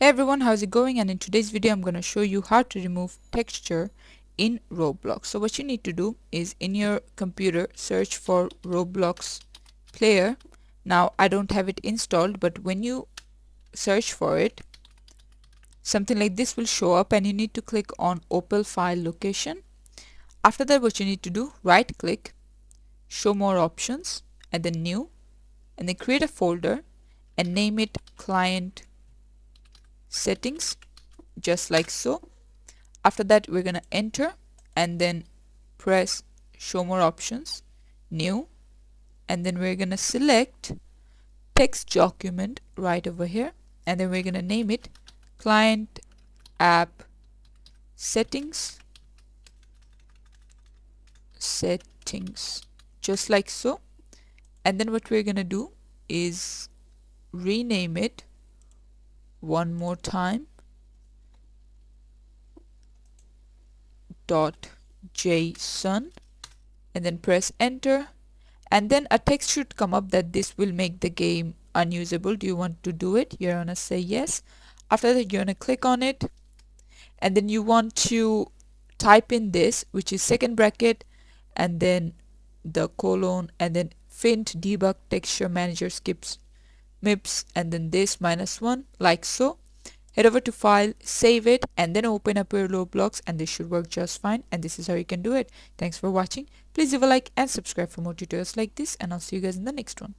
Hey everyone, how's it going? And in today's video I'm going to show you how to remove texture in Roblox. So what you need to do is in your computer search for Roblox player. Now I don't have it installed, but when you search for it, something like this will show up and you need to click on Opal file location. After that, what you need to do, right click, show more options, and then new, and then create a folder and name it client settings, just like so. After that, we're gonna enter and then press show more options, new, and then we're gonna select text document right over here, and then we're gonna name it client app settings, just like so. And then what we're gonna do is rename it one more time, .json, and then press enter, and then a text should come up that this will make the game unusable. Do you want to do it? You're gonna say yes. After that, you're gonna click on it, and then you want to type in this, which is second bracket and then the colon and then fint debug texture manager skips mips and then this -1, like so. Head over to file, save it, and then open up your Roblox, and this should work just fine. And this is how you can do it. Thanks for watching. Please leave a like and subscribe for more tutorials like this, and I'll see you guys in the next one.